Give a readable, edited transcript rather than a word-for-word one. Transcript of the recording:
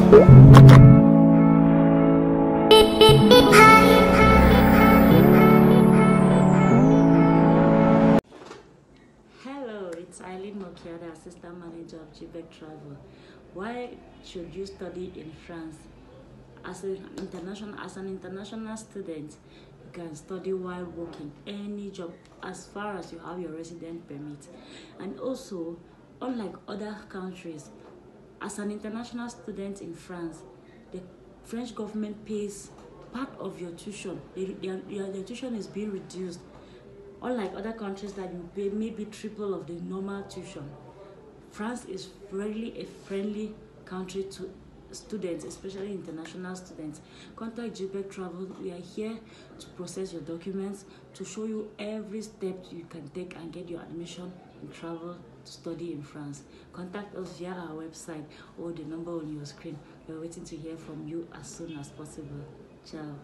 Hello, it's Eileen Mokiada, Assistant Manager of GBEC Travel. Why should you study in France? As an international student, you can study while working any job as far as you have your resident permit. And also, unlike other countries, as an international student in France, the French government pays part of your tuition. Your tuition is being reduced. Unlike other countries that you pay maybe triple of the normal tuition, France is really a friendly country to students, especially international students. Contact GBEC Travel. We are here to process your documents, to show you every step you can take and get your admission in travel to study in France. Contact us via our website or the number on your screen. We're waiting to hear from you as soon as possible. Ciao.